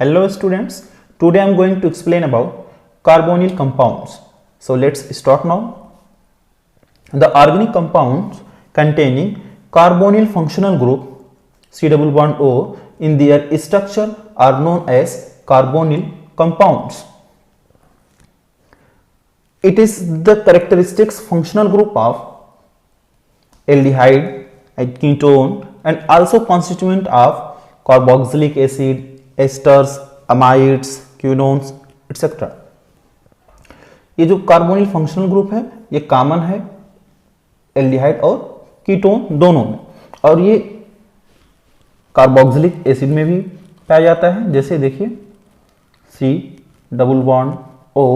Hello students, today I am going to explain about carbonyl compounds. So let's start now. The organic compounds containing carbonyl functional group C double bond O in their structure are known as carbonyl compounds. It is the characteristics functional group of aldehyde, ketone and also constituent of carboxylic acid, esters, amides, quinones etcetera. ये जो carbonyl functional group है ये common है aldehyde और ketone दोनों में, और ये कार्बोक्सिलिक एसिड में भी पाया जाता है। जैसे देखिए C double bond O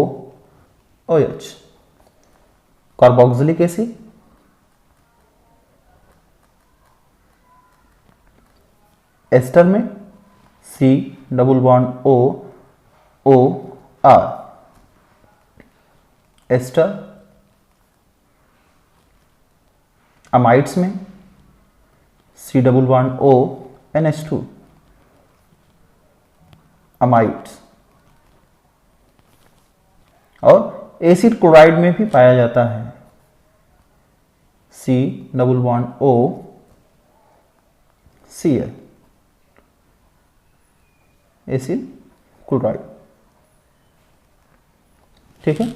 OH carboxylic acid, ester में C double bond O O R ester, amides में C double bond O NH2 amides, और एसिड क्लोराइड में भी पाया जाता है C double bond O Cl acid chloride. ठीक है,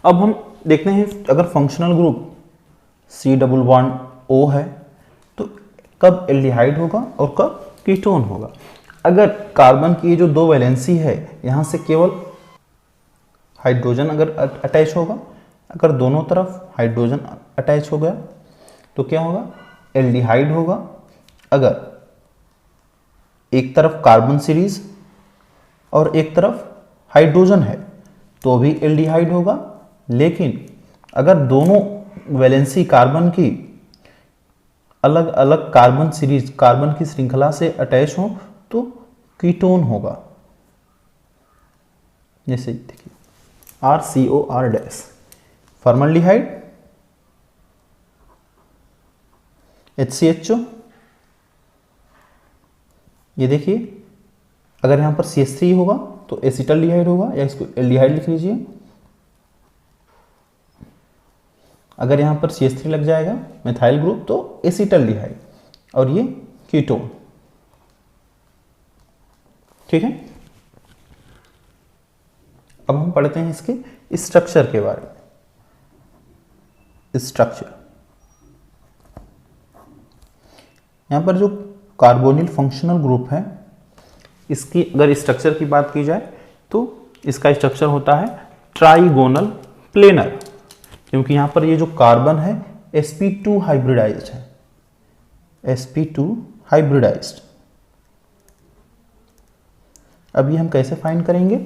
अब हम देखते हैं अगर functional group C double bond O है तो कब एल्डिहाइड होगा और कब कीटोन होगा। अगर कार्बन की जो दो वैलेंसी है यहां से केवल हाइड्रोजन अगर अटैच होगा, अगर दोनों तरफ हाइड्रोजन अटैच हो गया तो क्या होगा, एल्डिहाइड होगा। अगर एक तरफ कार्बन सीरीज और एक तरफ हाइड्रोजन है तो भी एल्डिहाइड होगा। लेकिन अगर दोनों वैलेंसी कार्बन की अलग अलग कार्बन सीरीज कार्बन की श्रृंखला से अटैच हो तो कीटोन होगा। जैसे देखिए RCOR डैश फॉर्मल्डिहाइड, HCHO, ये देखिए अगर यहां पर CH3 होगा तो एसिटल्डिहाइड होगा, या इसको एल्डिहाइड लिख लीजिए। अगर यहां पर CH3 लग जाएगा मिथाइल ग्रुप तो एसिटल्डिहाइड, और ये कीटोन। ठीक है, अब हम पढ़ते हैं इसके स्ट्रक्चर के बारे में। स्ट्रक्चर यहां पर जो कार्बोनिल फंक्शनल ग्रुप है इसकी अगर स्ट्रक्चर की बात की जाए तो इसका स्ट्रक्चर होता है ट्राइगोनल प्लेनर, क्योंकि यहां पर ये जो कार्बन है sp2 हाइब्रिडाइज्ड है, sp2 हाइब्रिडाइज्ड। अब ये हम कैसे फाइंड करेंगे,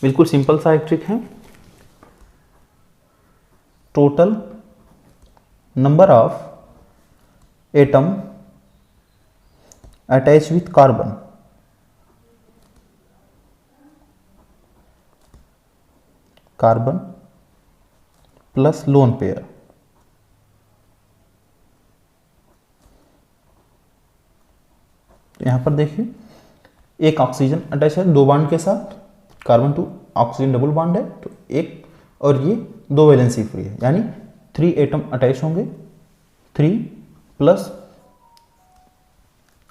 बिल्कुल सिंपल सा एक ट्रिक है। Total number of atom attach with carbon plus lone pair, यहां पर देखिए एक ऑक्सीजन अटैच है दो बॉन्ड के साथ, carbon to oxygen double bond है तो एक, और ये दो वैलेंसी फ्री है यानी 3 एटम अटैच होंगे, 3 प्लस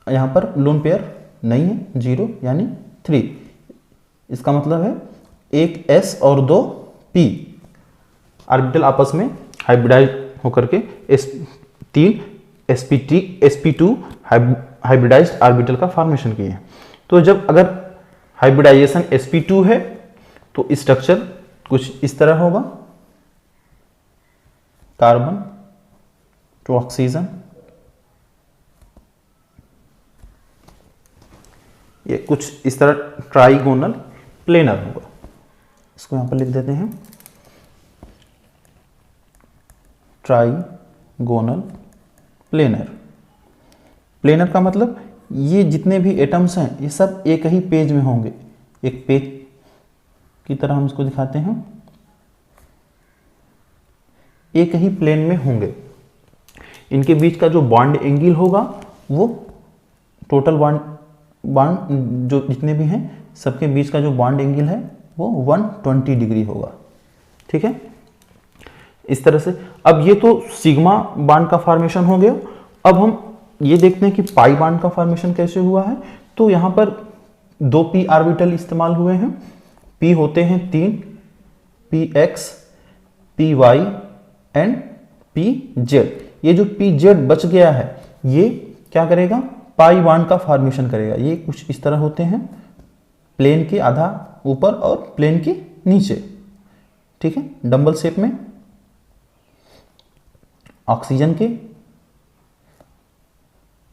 यहां पर लोन पेयर नहीं है 0 यानी 3। इसका मतलब है एक S और 2 P ऑर्बिटल आपस में हाइब्रिडाइज होकर के तीन sp2 हाइब्रिडाइज्ड ऑर्बिटल का फॉर्मेशन किए हैं। तो जब अगर हाइब्रिडाइजेशन sp2 है तो स्ट्रक्चर कुछ इस तरह होगा, कार्बन टू ऑक्सीजन, ये कुछ इस तरह ट्राइगोनल प्लेनर होगा। इसको यहां पर लिख देते हैं ट्राइगोनल प्लेनर। प्लेनर का मतलब ये जितने भी एटम्स हैं ये सब एक ही पेज में होंगे, एक पेज की तरह हम इसको दिखाते हैं, एक ही प्लेन में होंगे। इनके बीच का जो बॉन्ड एंगल होगा वो टोटल बॉन्ड जो जितने भी हैं सबके बीच का जो बॉन्ड एंगल है वो 120 डिग्री होगा। ठीक है, इस तरह से। अब ये तो सिग्मा बॉन्ड का फॉर्मेशन हो गया। अब हम ये देखते हैं कि पाई बॉन्ड का फॉर्मेशन कैसे हुआ है। तो यहां पर 2 p ऑर्बिटल इस्तेमाल हुए हैं। p होते हैं 3, px, py एंड pz। ये जो pz बच गया है ये क्या करेगा, पाई बॉन्ड का फॉर्मेशन करेगा। ये कुछ इस तरह होते हैं, प्लेन के आधा ऊपर और प्लेन के नीचे। ठीक है, डंबल शेप में। ऑक्सीजन के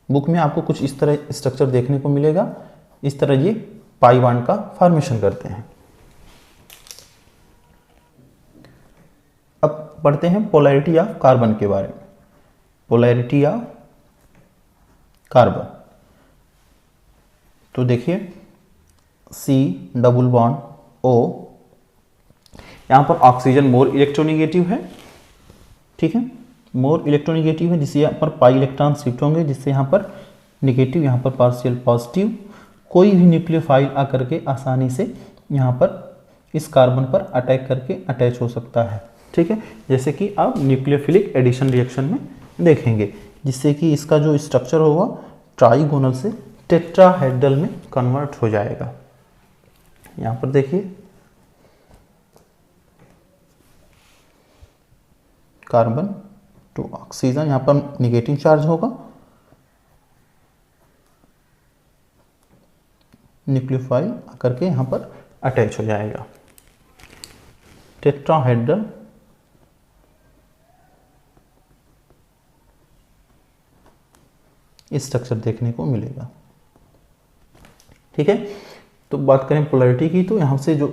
बुक में आपको कुछ इस तरह स्ट्रक्चर देखने को मिलेगा। इस तरह ये पाई बॉन्ड का फॉर्मेशन करते हैं। अब पढ़ते हैं पोलैरिटी ऑफ कार्बन के बारे में। पोलैरिटी ऑफ कार्बन, तो देखिए C डबल बॉन्ड O, यहां पर ऑक्सीजन मोर इलेक्ट्रोनेगेटिव है। ठीक है, मोर इलेक्ट्रोनेगेटिव है, जिससे यहाँ पर पाई इलेक्ट्रॉन शिफ्ट होंगे, जिससे यहाँ पर नेगेटिव, यहाँ पर पार्शियल पॉजिटिव। कोई भी न्यूक्लियोफाइल आकर के आसानी से यहाँ पर इस कार्बन पर अटैक करके अटैच हो सकता है। ठीक है, जैसे कि आप न्यूक्लियोफिलिक एडिशन रिएक्शन में देखेंगे, जिससे कि इसका जो स्ट्रक्चर होगा ट्राइगोनल से टेट्राहेड्रल में कन्वर्ट हो जाएगा। यहाँ पर देखिए कार्बन टू ऑक्सीजन, यहाँ पर निगेटिव चार्ज होगा, न्यूक्लियोफाइल आकर के यहाँ पर अटैच हो जाएगा। टेट्राहेड्रल स्ट्रक्चर देखने को मिलेगा। ठीक है, तो बात करें पोलैरिटी की, तो यहाँ से जो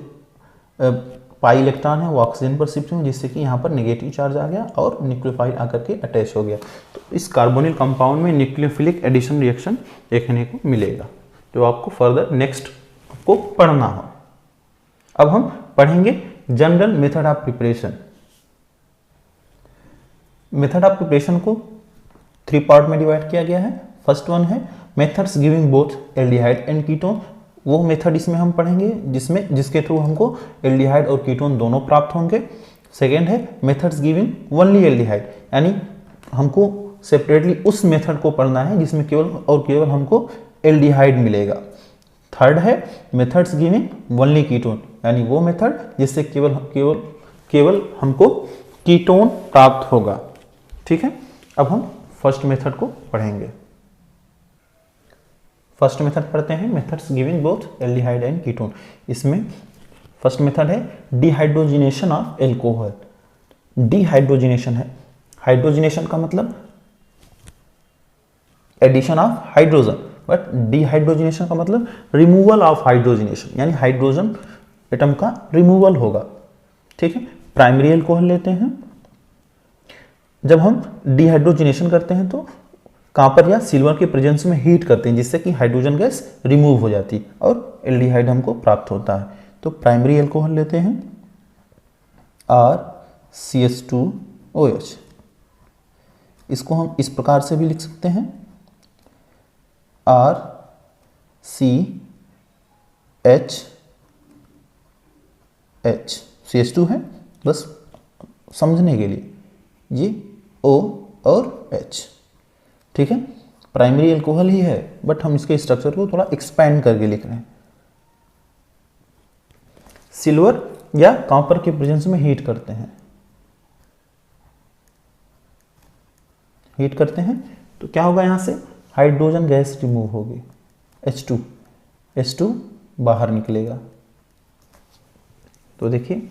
पाई इलेक्ट्रॉन है वो ऑक्सीजन पर शिफ्ट हुए, जिससे कि यहाँ पर नेगेटिव चार्ज आ गया और न्यूक्लियोफाइल आकर के अटैच हो गया। तो इस कार्बोनिल कंपाउंड में न्यूक्लियोफिलिक एडिशन रिएक्शन देखने को मिलेगा, जो आपको फर्दर नेक्स्ट आपको पढ़ना हो। अब हम पढ़ेंगे general method of preparation. Method of preparation को 3 पार्ट में डिवाइड किया गया है। फर्स्ट वन है methods giving both aldehyde and ketone. वो मेथड इसमें हम पढ़ेंगे जिसके थ्रू हमको एल्डिहाइड और कीटोन दोनों प्राप्त होंगे। सेकेंड है मेथड्स गिविंग ओनली एल्डिहाइड, यानी हमको सेपरेटली उस मेथड को पढ़ना है जिसमें केवल और केवल हमको एल्डिहाइड मिलेगा। थर्ड है मेथड्स गिविंग ओनली कीटोन, यानी वो मेथड जिससे केवल केवल केवल हमको कीटोन प्राप्त होगा। ठीक है, अब हम फर्स्ट मेथड को पढ़ेंगे। फर्स्ट मेथड पढ़ते हैं, methods giving both aldehyde and ketone. इसमें फर्स्ट मेथड है डिहाइड्रोजिनेशन ऑफ एल्कोहल। डिहाइड्रोजिनेशन है, हाइड्रोजिनेशन का मतलब addition of hydrogen, but dehydrogenation का मतलब रिमूवल ऑफ हाइड्रोजिनेशन, यानी हाइड्रोजन एटम का रिमूवल होगा। ठीक है, प्राइमरी एल्कोहल लेते हैं। जब हम डिहाइड्रोजिनेशन करते हैं तो कॉपर या सिल्वर के प्रेजेंस में हीट करते हैं, जिससे कि हाइड्रोजन गैस रिमूव हो जाती है और एल्डिहाइड हमको प्राप्त होता है। तो प्राइमरी एल्कोहल लेते हैं RCH2OH। इसको हम इस प्रकार से भी लिख सकते हैं RCHH। CH2 है, बस समझने के लिए, ये O और H। ठीक है, प्राइमरी एल्कोहल ही है, बट हम इसके स्ट्रक्चर को थोड़ा एक्सपैंड करके लिख रहे हैं। सिल्वर या कॉपर के प्रेजेंस में हीट करते हैं, तो क्या होगा, यहां से हाइड्रोजन गैस रिमूव होगी, H2 बाहर निकलेगा। तो देखिए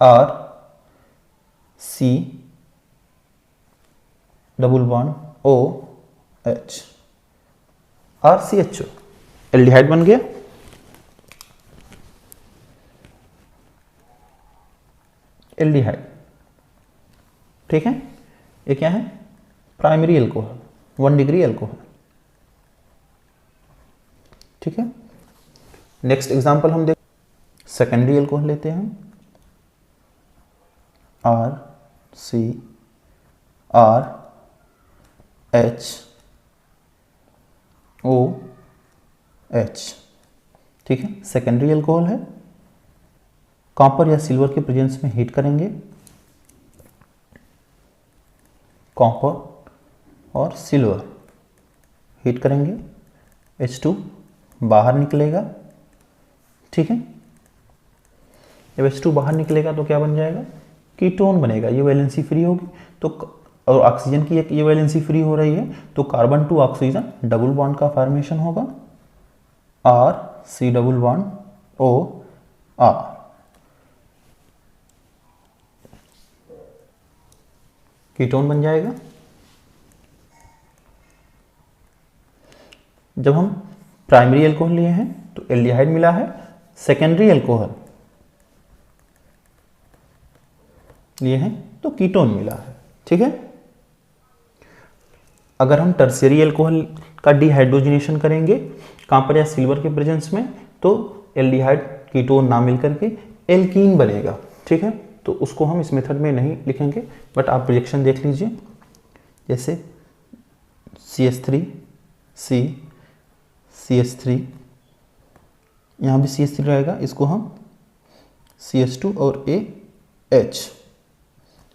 RC double bond OH, RCHO aldehyde बन गया। एल्डिहाइड, ठीक है, ये क्या है, प्राइमरी एल्कोहल, 1 डिग्री एल्कोहल। ठीक है, नेक्स्ट एग्जांपल हम देख, सेकेंडरी एल्कोहल लेते हैं, RCRH ओ एच, ठीक है। सेकेंडरी अल्कोहल है, कॉपर या सिल्वर के प्रेजेंस में हीट करेंगे, कॉपर और सिल्वर हीट करेंगे, H2 बाहर निकलेगा, ठीक है। जब H2 बाहर निकलेगा तो क्या बन जाएगा, कीटोन बनेगा, ये वैलेंसी फ्री होगी तो, और ऑक्सीजन की एक ये वैलेंसी फ्री हो रही है तो carbon to oxygen double bond का फॉर्मेशन होगा, RC≡OR, कीटोन बन जाएगा। जब हम प्राइमरी अल्कोहल लिए हैं तो एल्डिहाइड मिला है, सेकेंडरी अल्कोहल लिए हैं तो कीटोन मिला है, ठीक है। अगर हम टर्शियरी अल्कोहल का डिहाइड्रोजनेशन करेंगे कॉपर या सिल्वर के प्रेजेंस में तो एल्डिहाइड कीटोन ना मिलकर के एल्कीन बनेगा, ठीक है। तो उसको हम इस मेथड में नहीं लिखेंगे, बट आप रिएक्शन देख लीजिए, जैसे CH3 C CH3, यहाँ भी CH3 रहेगा, इसको हम CH2 और AH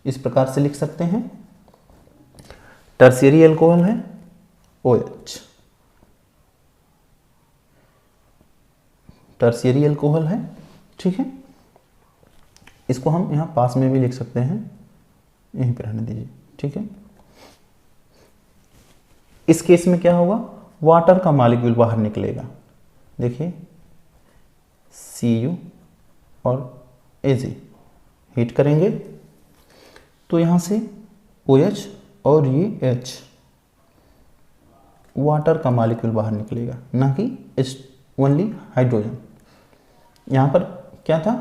इस प्रकार से लिख सकते हैं। टर्शियरी अल्कोहल है OH, टर्शियरी अल्कोहल है, ठीक है। इसको हम यहाँ पास में भी लिख सकते हैं, यहीं पर रहने दीजिए, ठीक है। इस केस में क्या होगा, वाटर का मॉलिक्यूल बाहर निकलेगा, देखिए Cu और Ag हीट करेंगे तो यहाँ से OH और ये H, वाटर का मॉलिक्यूल बाहर निकलेगा, ना कि ओनली हाइड्रोजन। यहाँ पर क्या था,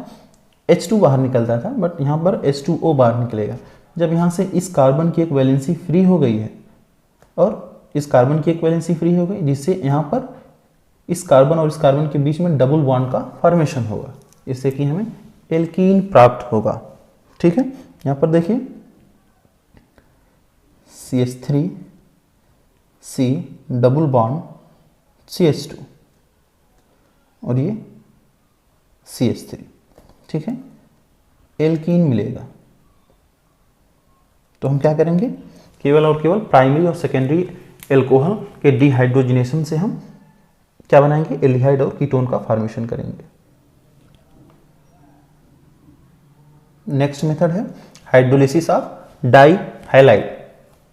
H2 बाहर निकलता था, बट यहाँ पर H2O बाहर निकलेगा। जब यहाँ से इस कार्बन की एक वैलेंसी फ्री हो गई है और इस कार्बन की एक वैलेंसी फ्री हो गई, जिससे यहाँ पर इस कार्बन और इस कार्बन के बीच में डबल बॉन्ड का फॉर्मेशन होगा, इससे कि हमें एल्कीन प्राप्त होगा, ठीक है। यहाँ पर देखिए CH3 C double bond CH2 और ये CH3, ठीक है, एल्कीन मिलेगा। तो हम क्या करेंगे, केवल और केवल प्राइमरी और सेकेंडरी एल्कोहल के डिहाइड्रोजनेशन से हम क्या बनाएंगे, एल्डिहाइड और कीटोन का फॉर्मेशन करेंगे। नेक्स्ट मेथड है hydrolysis of dihalide.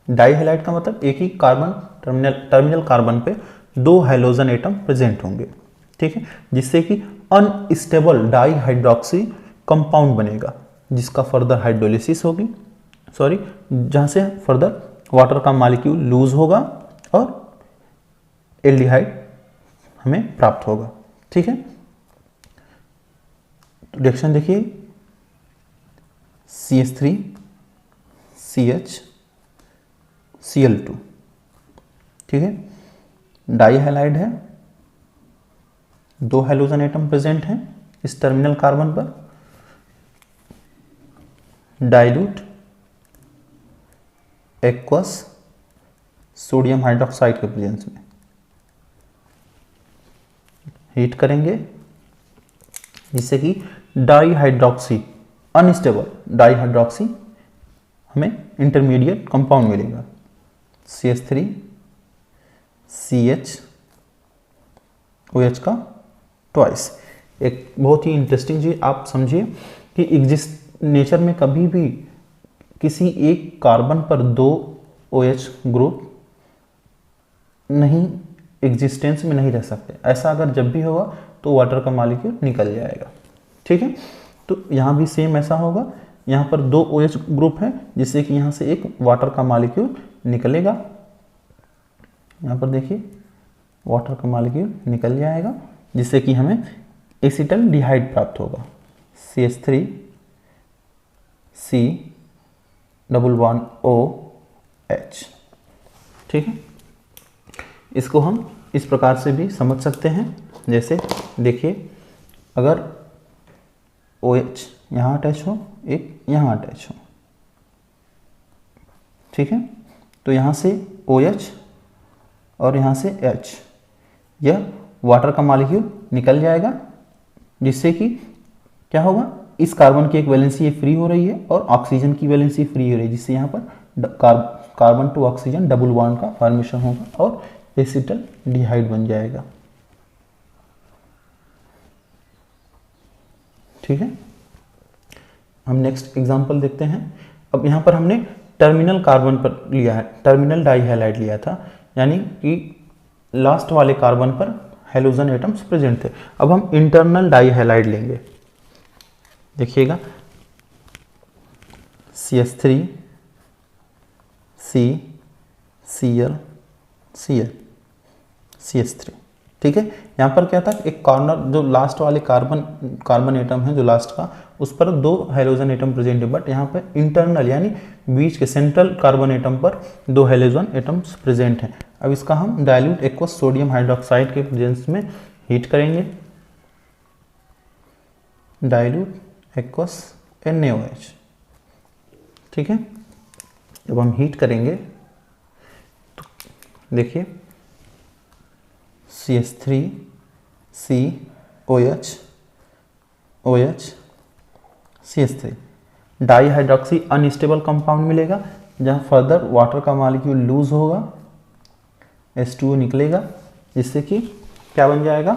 Dihalide का मतलब एक ही कार्बन टर्मिनल कार्बन पे दो हाइड्रोजन एटम प्रेजेंट होंगे, ठीक है, जिससे कि अनस्टेबल डाई हाइड्रोक्सी कंपाउंड बनेगा, जिसका फर्दर हाइड्रोलिसिस होगी, जहां से फर्दर वाटर का मॉलिक्यूल लूज होगा और एल्डिहाइड हमें प्राप्त होगा, ठीक है। तो रिएक्शन देखिए, CH3 CH Cl2, ठीक है, डाई हैलाइड है, दो हाइड्रोजन एटम प्रेजेंट हैं इस टर्मिनल कार्बन पर, डाइल्यूट एक्वस सोडियम हाइड्रोक्साइड के प्रेजेंस में हीट करेंगे, जिससे कि di hydroxy unstable di hydroxy हमें इंटरमीडिएट कंपाउंड मिलेगा, CH3 CH OH का ट्वाइस। एक बहुत ही इंटरेस्टिंग चीज आप समझिए कि नेचर में कभी भी किसी एक कार्बन पर दो OH ग्रुप नहीं एग्जिस्टेंस में नहीं रह सकते। ऐसा अगर जब भी होगा तो वाटर का मॉलिक्यूल निकल जाएगा, ठीक है। तो यहाँ भी सेम ऐसा होगा, यहाँ पर दो OH ग्रुप है, जिससे कि यहाँ से एक वाटर का मॉलिक्यूल निकलेगा, यहाँ पर देखिए वाटर का मॉलिक्यूल निकल जाएगा, जिससे कि हमें एसिटल्डिहाइड प्राप्त होगा, CH3 C double bond OH, ठीक है। इसको हम इस प्रकार से भी समझ सकते हैं, जैसे देखिए अगर OH यहाँ अटैच हो, एक यहाँ अटैच हो, ठीक है, तो यहाँ से OH और यहाँ से H यह वाटर का मॉलिक्यूल निकल जाएगा, जिससे कि क्या होगा, इस कार्बन की एक वैलेंसी ये फ्री हो रही है और ऑक्सीजन की वैलेंसी फ्री हो रही है, जिससे यहाँ पर carbon to oxygen double bond का फॉर्मेशन होगा और एसिटल्डिहाइड बन जाएगा। ठीक है, हम नेक्स्ट एग्जांपल देखते हैं। अब यहाँ पर हमने टर्मिनल कार्बन पर लिया है, टर्मिनल डाइहैलाइड लिया था, यानी कि लास्ट वाले कार्बन पर हेलोजन एटम्स प्रेजेंट थे। अब हम इंटरनल डाइहैलाइड लेंगे। देखिएगा, CH3 C Cl Cl CH3। ठीक है, यहाँ पर क्या था, एक कॉर्नर जो लास्ट वाले कार्बन एटम है जो लास्ट का, उस पर 2 हाइड्रोजन एटम प्रेजेंट है, बट यहाँ पर इंटरनल यानी बीच के सेंट्रल कार्बन एटम पर 2 हाइड्रोजन एटम्स प्रेजेंट हैं। अब इसका हम डाइल्यूट एक्वस सोडियम हाइड्रोक्साइड के प्रेजेंस में हीट करेंगे, डाइल्यूट एक्वस NaOH। ठीक है, जब हम हीट करेंगे तो देखिए CH3 COH OH CH3 dihydroxy unstable compound मिलेगा, जहाँ फर्दर वाटर का मॉलिक्यूल लूज होगा, H2O निकलेगा, जिससे कि क्या बन जाएगा,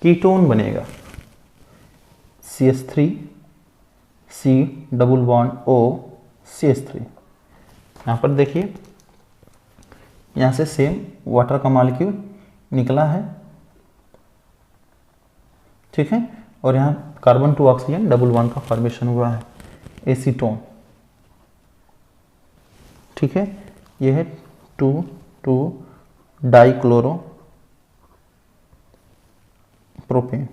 कीटोन बनेगा। CH3 C double bond O CH3। यहाँ पर देखिए, यहाँ से सेम वाटर का मॉलिक्यूल निकला है। ठीक है, और यहाँ carbon to oxygen double bond का फॉर्मेशन हुआ है, एसीटोन। ठीक है, यह है 2,2 डाइक्लोरो प्रोपेन।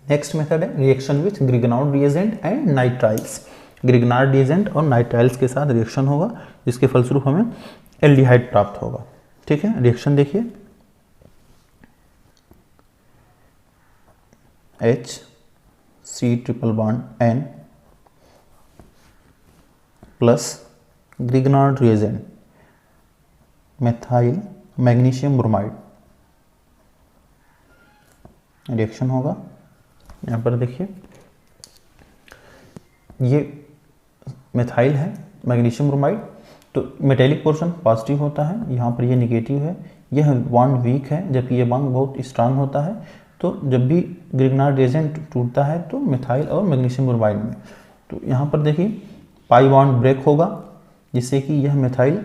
नेक्स्ट मेथड है reaction with Grignard reagent and nitriles. Grignard reagent और नाइट्राइल्स के साथ रिएक्शन होगा, जिसके फलस्वरूप हमें एल्डिहाइड प्राप्त होगा। ठीक है, रिएक्शन देखिए, H C triple bond N plus Grignard reagent methyl magnesium bromide, reaction होगा। यहाँ पर देखिए, ये मेथाइल है, मैग्नीशियम ब्रोमाइड, तो मेटेलिक पोर्शन पॉजिटिव होता है, यहाँ पर ये निगेटिव है। यह बॉन्ड वीक है, जबकि ये बॉन्ड बहुत स्ट्रांग होता है। तो जब भी ग्रिगनार्ड रिएजेंट टूटता है तो मेथाइल और मैग्नीशियम ब्रोमाइड में, तो यहाँ पर देखिए पाई बॉन्ड ब्रेक होगा, जिससे कि यह मेथाइल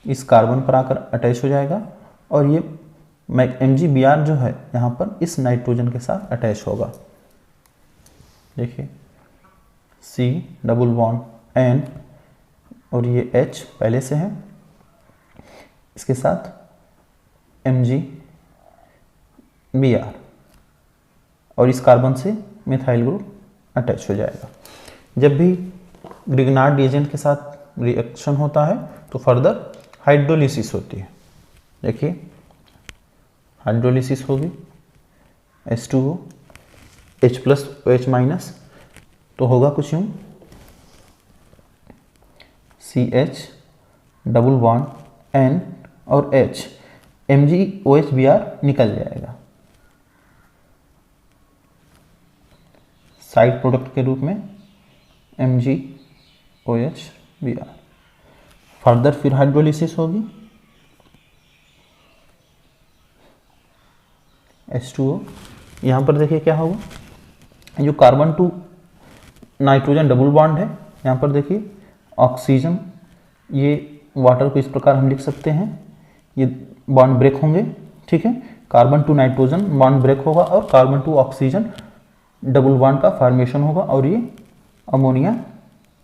इस कार्बन पर आकर अटैच हो जाएगा और ये MgBr जो है यहाँ पर इस नाइट्रोजन के साथ अटैच होगा। देखिए C डबल बॉन्ड N और ये H पहले से है, इसके साथ MgBr और इस कार्बन से मेथाइल ग्रुप अटैच हो जाएगा। जब भी ग्रिगनार्ड रिएजेंट के साथ रिएक्शन होता है तो फर्दर हाइड्रोलिसिस होती है। देखिए हाइड्रोलिसिस होगी, H2O H plus OH minus, तो होगा कुछ यूँ, CH डबल बॉन्ड N और H, MgOHBr निकल जाएगा साइड प्रोडक्ट के रूप में MgOHBr। फर्दर फिर हाइड्रोलिसिस होगी, H2O। यहाँ पर देखिए क्या होगा, जो carbon to nitrogen double bond है, यहाँ पर देखिए ऑक्सीजन, ये वाटर को इस प्रकार हम लिख सकते हैं, ये बॉन्ड ब्रेक होंगे। ठीक है, carbon to nitrogen bond break होगा और carbon to oxygen double bond का फॉर्मेशन होगा और ये अमोनिया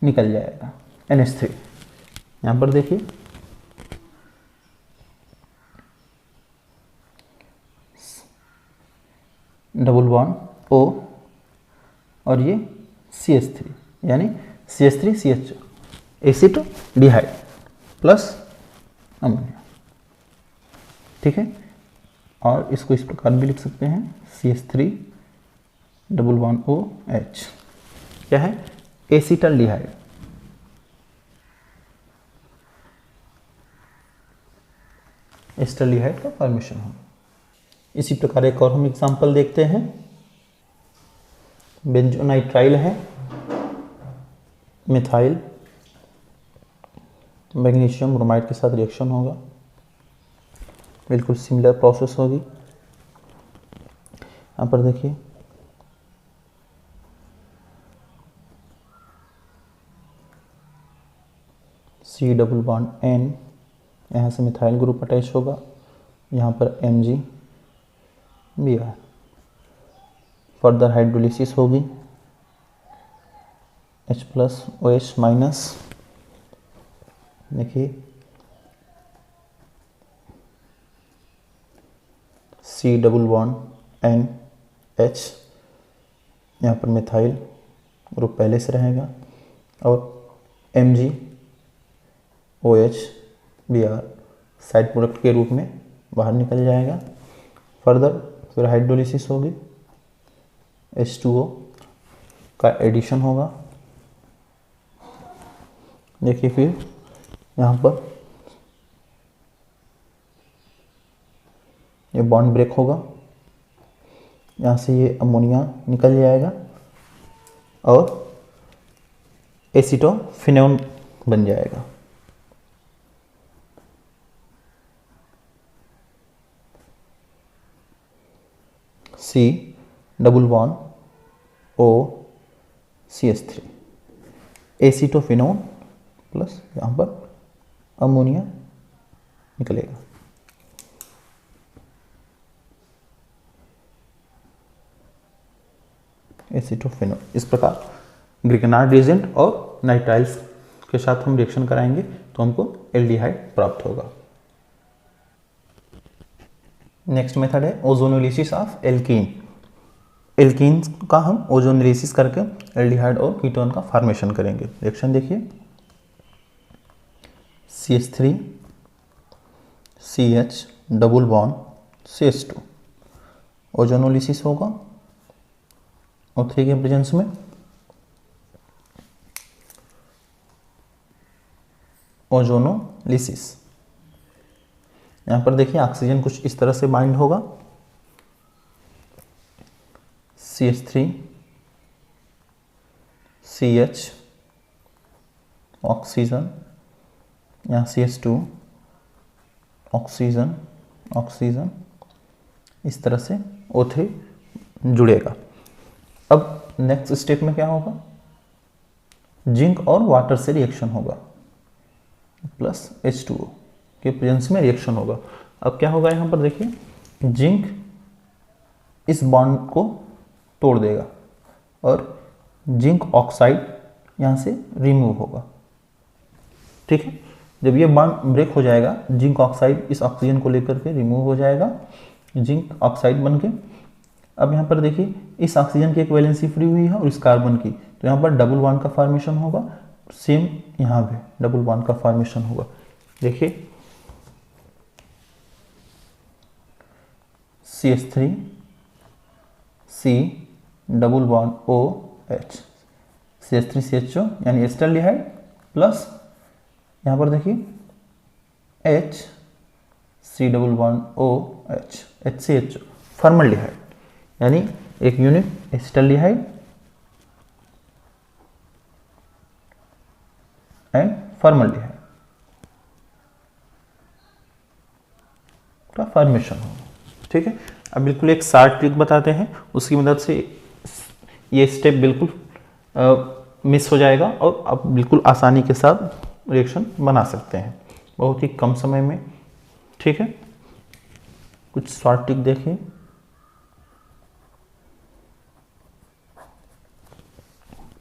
निकल जाएगा, NH3। यहाँ पर देखिए डबल बॉन्ड O और ये CH3 यानी CH3CH एसिटोडिहाइड प्लस अमोनिया। ठीक है, और इसको इस प्रकार भी लिख सकते हैं, CH3 डबल बॉन्ड OH क्या है, एसिटल्डिहाइड। एस्टरलिहाइड का फॉर्मेशन होगा। इसी प्रकार एक और हम एग्जांपल देखते हैं। बेंजोनाइट्राइल है, मिथाइल मैग्नीशियम ब्रोमाइड के साथ रिएक्शन होगा, बिल्कुल सिमिलर प्रोसेस होगी। यहाँ पर देखिए C डबल बॉन्ड N, यहाँ से मिथाइल ग्रुप अटैच होगा, यहाँ पर MgBr, फर्दर हाइड्रोलिसिस होगी, H प्लस OH माइनस, देखिए C डबल बॉन्ड NH, यहाँ पर मिथाइल ग्रुप पहले से रहेगा और MgOH Br साइड प्रोडक्ट के रूप में बाहर निकल जाएगा। फर्दर फिर हाइड्रोलिसिस होगी, H2O का एडिशन होगा। देखिए फिर यहाँ पर ये बॉन्ड ब्रेक होगा, यहाँ से ये अमोनिया निकल जाएगा और एसिटोफिनोन बन जाएगा। C double bond OCH3, acetophenone plus यहाँ पर अमोनिया निकलेगा। एसिटोफिनोल। इस प्रकार ग्रिगनार्ड रिएजेंट और नाइट्राइल्स के साथ हम रिएक्शन कराएंगे तो हमको एल्डिहाइड प्राप्त होगा। नेक्स्ट मेथड है ओजोनोलिसिस ऑफ एल्कीन। एल्कीन का हम ओजोनोलिसिस करके एल्डिहाइड और कीटोन का फॉर्मेशन करेंगे। रिएक्शन देखिए, CH3 CH double bond CH2, ozonolysis होगा O3 के प्रेजेंस में, ओजोनोलिसिस। यहाँ पर देखिए ऑक्सीजन कुछ इस तरह से बाइंड होगा, CH3 CH ऑक्सीजन, यहाँ CH2 ऑक्सीजन ऑक्सीजन, इस तरह से O3 जुड़ेगा। अब नेक्स्ट स्टेप में क्या होगा, जिंक और वाटर से रिएक्शन होगा, प्लस H2O के प्रेजेंस में रिएक्शन होगा। अब क्या होगा, यहाँ पर देखिए जिंक इस बॉन्ड को तोड़ देगा और जिंक ऑक्साइड यहाँ से रिमूव होगा। ठीक है, जब ये बॉन्ड ब्रेक हो जाएगा, जिंक ऑक्साइड इस ऑक्सीजन को लेकर के रिमूव हो जाएगा, जिंक ऑक्साइड बन के। अब यहाँ पर देखिए इस ऑक्सीजन की एक वैलेंसी फ्री हुई है और इस कार्बन की, तो यहाँ पर डबल बॉन्ड का फॉर्मेशन होगा। सेम यहाँ पे डबल बॉन्ड का फॉर्मेशन होगा। देखिए CH3 C double bond OH, CH3 CHO यानी एस्टरलिहाइड, प्लस यहाँ पर देखिए H C double bond OH HCHO, formaldehyde, यानी एक यूनिट एस्टरलिहाइड एंड फॉर्मल्डिहाइड का फॉर्मेशन होगा। ठीक है, अब बिल्कुल एक शार्ट ट्रिक बताते हैं, उसकी मदद से ये स्टेप बिल्कुल मिस हो जाएगा और आप बिल्कुल आसानी के साथ रिएक्शन बना सकते हैं बहुत ही कम समय में। ठीक है, कुछ शॉर्ट ट्रिक देखिए।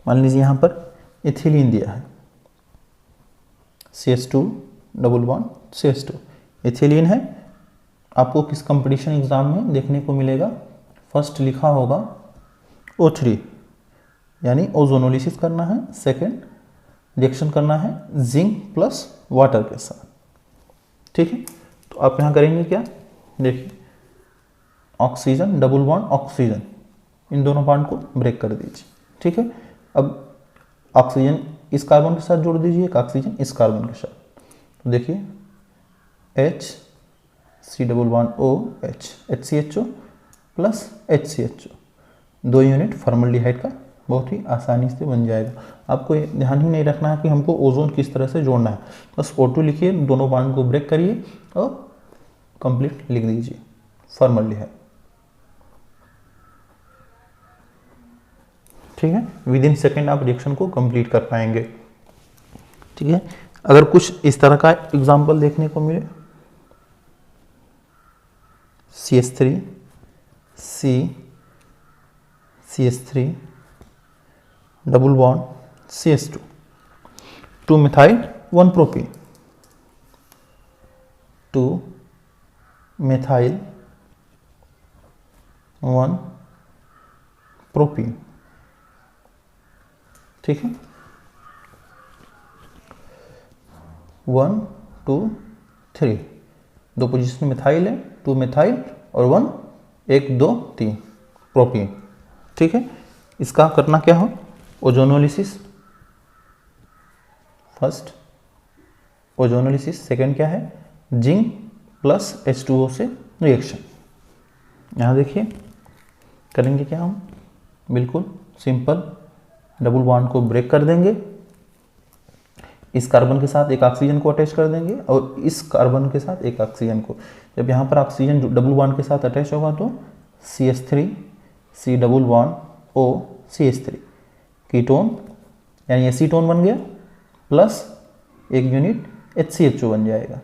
मान लीजिए यहाँ पर इथिलीन दिया है, CH2 double bond CH2, ethylene है। आपको किस कंपटीशन एग्जाम में देखने को मिलेगा, फर्स्ट लिखा होगा O3 यानी ओजोनोलिसिस करना है, सेकेंड रिएक्शन करना है जिंक प्लस वाटर के साथ। ठीक है, तो आप यहाँ करेंगे क्या, देखिए ऑक्सीजन डबल बॉन्ड ऑक्सीजन, इन दोनों बॉन्ड को ब्रेक कर दीजिए। ठीक है, अब ऑक्सीजन इस कार्बन के साथ जोड़ दीजिए, एक ऑक्सीजन इस कार्बन के साथ, तो देखिए H C11OH HCHO plus HCHO 2 unit formaldehyde का बहुत ही आसानी से बन जाएगा। आपको ये ध्यान ही नहीं रखना है कि हमको ओजोन किस तरह से जोड़ना है, बस O2 लिखिए, दोनों बॉन्ड को ब्रेक करिए और कंप्लीट लिख दीजिए फॉर्मल्डिहाइड। ठीक है, विद इन सेकेंड आप रिएक्शन को कंप्लीट कर पाएंगे। ठीक है, अगर कुछ इस तरह का एग्जांपल देखने को मिले, CH3 CH3 double bond CH2 2 methyl 1 propene 2 methyl 1 propene. ठीक है, 1 2 3 दो पोजीशन मिथाइल है, 2 मिथाइल और 1 1 2 3 प्रोपीन। ठीक है, इसका करना क्या हो, ओजोनोलिसिस फर्स्ट, ओजोनोलिसिस सेकेंड क्या है, जिंक प्लस H2O से रिएक्शन। यहाँ देखिए करेंगे क्या हम, बिल्कुल सिंपल, डबल बॉन्ड को ब्रेक कर देंगे, इस कार्बन के साथ एक ऑक्सीजन को अटैच कर देंगे और इस कार्बन के साथ एक ऑक्सीजन को। जब यहाँ पर ऑक्सीजन डबल बॉन्ड के साथ अटैच होगा तो CH3 C double bond O CH3 ketone यानी एसीटोन बन गया, प्लस एक यूनिट HCHO बन जाएगा,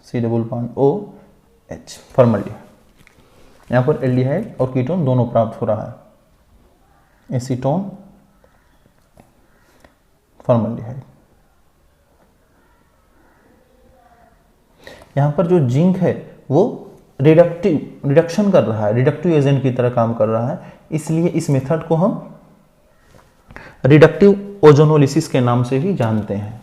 C double bond OH formaldehyde. यहाँ पर एल्डिहाइड और कीटोन दोनों प्राप्त हो रहा है, एसीटोन फॉर्मल्डिहाइड। यहाँ पर जो जिंक है वो रिडक्शन कर रहा है, रिडक्टिव एजेंट की तरह काम कर रहा है, इसलिए इस मेथड को हम रिडक्टिव ओजोनोलिसिस के नाम से भी जानते हैं।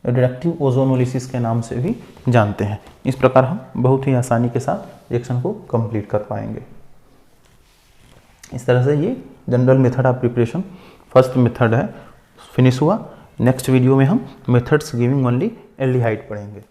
रिडक्टिव ओजोनोलिसिस के नाम से भी जानते हैं। इस प्रकार हम बहुत ही आसानी के साथ रिएक्शन को कंप्लीट कर पाएंगे। इस तरह से ये general method of preparation first method है, फिनिश हुआ। नेक्स्ट वीडियो में हम मेथड्स गिविंग ओनली एल्डिहाइड पढ़ेंगे।